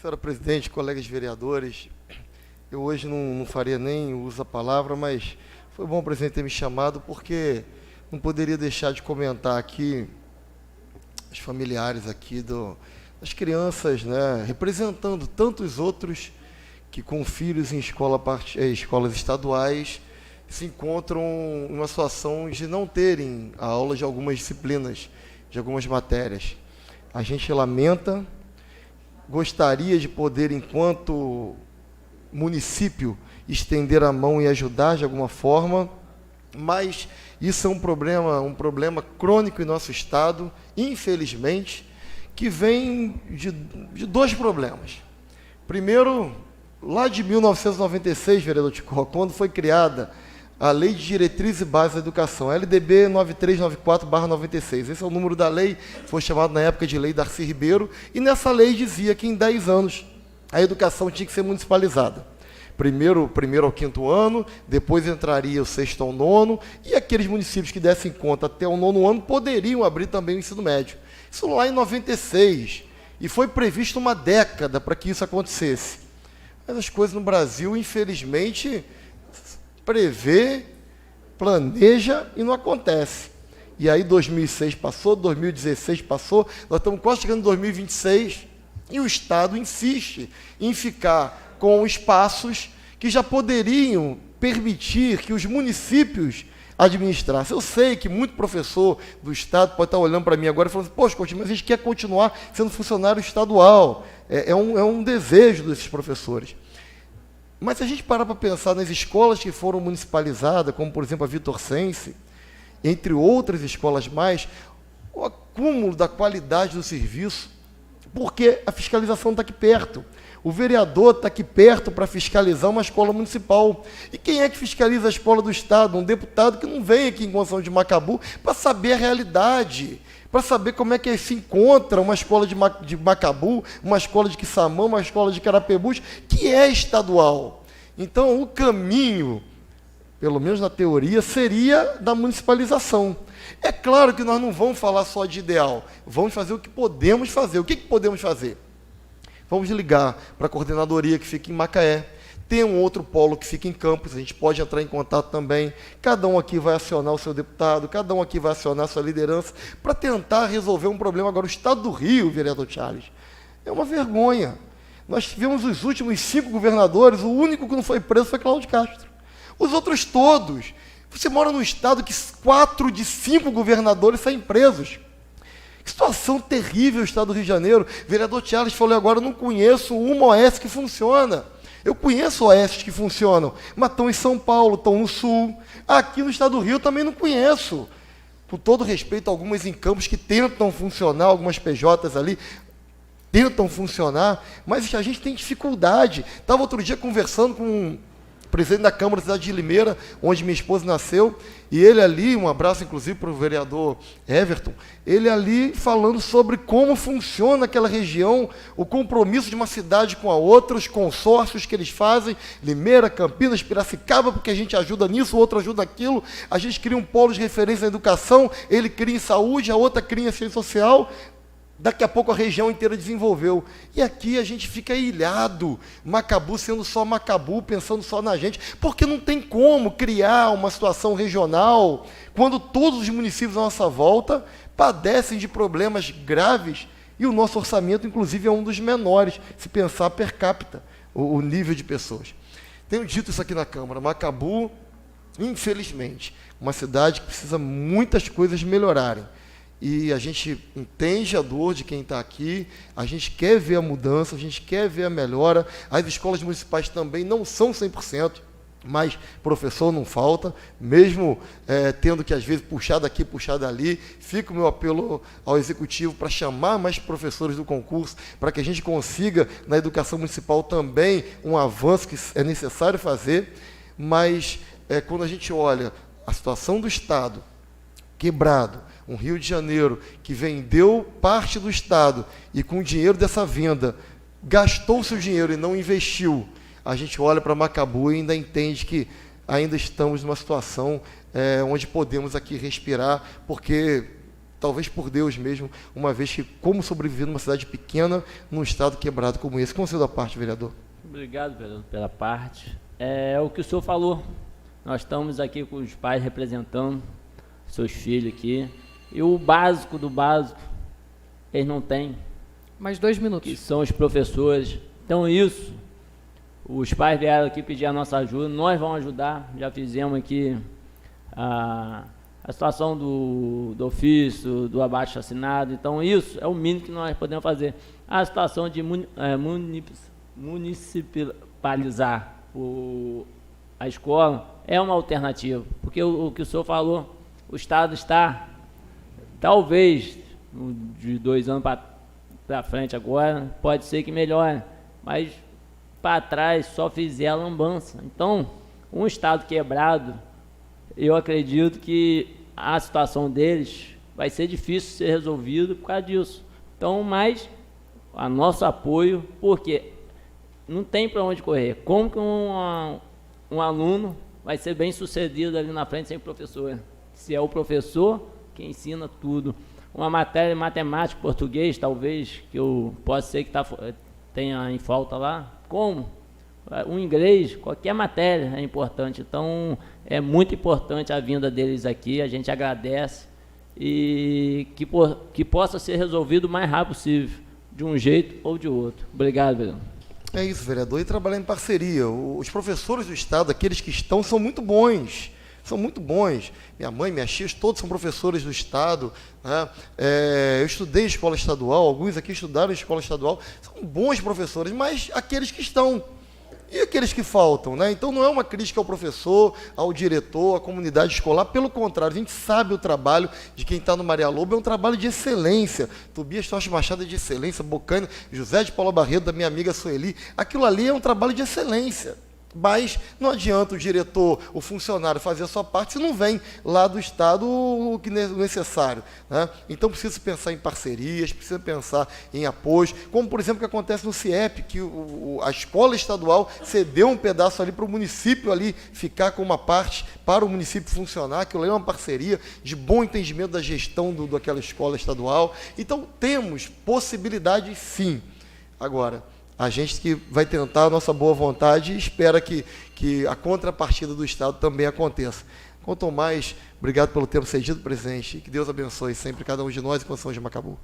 Senhora presidente, colegas vereadores, eu hoje não faria nem uso da palavra, mas foi bom o presidente ter me chamado, porque não poderia deixar de comentar aqui os familiares aqui das crianças, né, representando tantos outros que com filhos em escolas estaduais se encontram em uma situação de não terem a aula de algumas disciplinas, de algumas matérias. A gente lamenta, gostaria de poder, enquanto município, estender a mão e ajudar de alguma forma, mas isso é um problema crônico em nosso Estado, infelizmente, que vem de dois problemas. Primeiro, lá de 1996, vereador Ticó, quando foi criada a Lei de Diretriz e Base da Educação, LDB 9394/96. Esse é o número da lei, foi chamado na época de Lei Darcy Ribeiro, e nessa lei dizia que em 10 anos a educação tinha que ser municipalizada. Primeiro ao 5º ano, depois entraria o 6º ao 9º, e aqueles municípios que dessem conta até o 9º ano poderiam abrir também o ensino médio. Isso lá em 96, e foi previsto uma década para que isso acontecesse. Mas as coisas no Brasil, infelizmente, prevê, planeja e não acontece. E aí 2006 passou, 2016 passou, nós estamos quase chegando em 2026, e o Estado insiste em ficar com espaços que já poderiam permitir que os municípios administrassem. Eu sei que muito professor do Estado pode estar olhando para mim agora e falando assim, poxa, Coutinho, mas a gente quer continuar sendo funcionário estadual. É um desejo desses professores. Mas se a gente parar para pensar nas escolas que foram municipalizadas, como, por exemplo, a Vitor Sense, entre outras escolas mais, o acúmulo da qualidade do serviço, porque a fiscalização está aqui perto. O vereador está aqui perto para fiscalizar uma escola municipal. E quem é que fiscaliza a escola do Estado? Um deputado que não vem aqui em Gonçalves de Macabu para saber a realidade, para saber como é que se encontra uma escola de Macabu, uma escola de Quissamã, uma escola de Carapebus, que é estadual. Então, o caminho, pelo menos na teoria, seria da municipalização. É claro que nós não vamos falar só de ideal, vamos fazer o que podemos fazer. O que podemos fazer? Vamos ligar para a coordenadoria que fica em Macaé. Tem um outro polo que fica em Campos, a gente pode entrar em contato também. Cada um aqui vai acionar o seu deputado, cada um aqui vai acionar a sua liderança para tentar resolver um problema. Agora, o Estado do Rio, vereador Charles, é uma vergonha. Nós tivemos os últimos 5 governadores, o único que não foi preso foi Cláudio Castro. Os outros todos. Você mora num estado que 4 de 5 governadores saem presos. Que situação terrível o Estado do Rio de Janeiro. O vereador Charles falou agora, eu não conheço uma OS que funciona. Eu conheço OS que funcionam, mas estão em São Paulo, estão no Sul. Aqui no Estado do Rio eu também não conheço. Com todo respeito, algumas em Campos que tentam funcionar, algumas PJs ali tentam funcionar, mas a gente tem dificuldade. Estava outro dia conversando com o presidente da Câmara da cidade de Limeira, onde minha esposa nasceu, e ele ali, um abraço inclusive para o vereador Everton, ele ali falando sobre como funciona aquela região, o compromisso de uma cidade com a outra, os consórcios que eles fazem, Limeira, Campinas, Piracicaba, porque a gente ajuda nisso, o outro ajuda naquilo, a gente cria um polo de referência na educação, ele cria em saúde, a outra cria em ciência social. Daqui a pouco a região inteira desenvolveu. E aqui a gente fica ilhado, Macabu sendo só Macabu, pensando só na gente, porque não tem como criar uma situação regional quando todos os municípios à nossa volta padecem de problemas graves e o nosso orçamento, inclusive, é um dos menores, se pensar per capita, o nível de pessoas. Tenho dito isso aqui na Câmara, Macabu, infelizmente, uma cidade que precisa muitas coisas melhorarem. E a gente entende a dor de quem está aqui, a gente quer ver a mudança, a gente quer ver a melhora. As escolas municipais também não são 100%, mas professor não falta, mesmo tendo que, às vezes, puxar daqui, puxar dali. Fica o meu apelo ao Executivo para chamar mais professores do concurso, para que a gente consiga, na educação municipal, também um avanço que é necessário fazer. Mas, quando a gente olha a situação do Estado quebrado, um Rio de Janeiro que vendeu parte do Estado e com o dinheiro dessa venda gastou seu dinheiro e não investiu, a gente olha para Macabu e ainda entende que ainda estamos numa situação onde podemos aqui respirar, porque talvez por Deus mesmo, uma vez que como sobreviver numa cidade pequena, num estado quebrado como esse. Conselho da parte, vereador. Obrigado, vereador, pela parte. É o que o senhor falou. Nós estamos aqui com os pais representando seus filhos aqui. E o básico do básico, eles não têm. Mais 2 Que minutos. são os professores. Então isso, os pais vieram aqui pedir a nossa ajuda, nós vamos ajudar. Já fizemos aqui a situação do ofício, do abaixo assinado. Então isso é o mínimo que nós podemos fazer. A situação de municipalizar a escola é uma alternativa, porque o que o senhor falou, o Estado está, talvez, de 2 anos para frente agora, pode ser que melhore, mas para trás só fizer a lambança. Então, um Estado quebrado, eu acredito que a situação deles vai ser difícil de ser resolvida por causa disso. Então, mas a nosso apoio, porque não tem para onde correr. Como que um aluno vai ser bem sucedido ali na frente sem professor? Se é o professor que ensina tudo. Uma matéria de matemática, português, talvez, que possa ser que tenha em falta lá. Como? O inglês, qualquer matéria é importante. Então, é muito importante a vinda deles aqui. A gente agradece e que possa ser resolvido o mais rápido possível, de um jeito ou de outro. Obrigado, vereador. É isso, vereador, e trabalhar em parceria. Os professores do Estado, aqueles que estão, são muito bons. São muito bons. Minha mãe, minhas tias, todos são professores do Estado, né? Eu estudei em escola estadual, alguns aqui estudaram em escola estadual, são bons professores, mas aqueles que estão, e aqueles que faltam, né? Então não é uma crítica ao professor, ao diretor, à comunidade escolar, pelo contrário, a gente sabe o trabalho de quem está no Maria Lobo, é um trabalho de excelência. Tobias Tocha Machado é de excelência, Bocani, José de Paula Barreto, da minha amiga Sueli, aquilo ali é um trabalho de excelência. Mas não adianta o diretor, o funcionário fazer a sua parte se não vem lá do Estado o que é necessário, né? Então precisa pensar em parcerias, precisa pensar em apoios, como por exemplo o que acontece no CIEP, que a escola estadual cedeu um pedaço ali para o município ali ficar com uma parte para o município funcionar, aquilo ali é uma parceria de bom entendimento da gestão daquela escola estadual. Então temos possibilidades sim. Agora, a gente que vai tentar a nossa boa vontade e espera que a contrapartida do Estado também aconteça. Quanto mais, obrigado pelo tempo cedido, presidente, e que Deus abençoe sempre cada um de nós e com São de Macabu.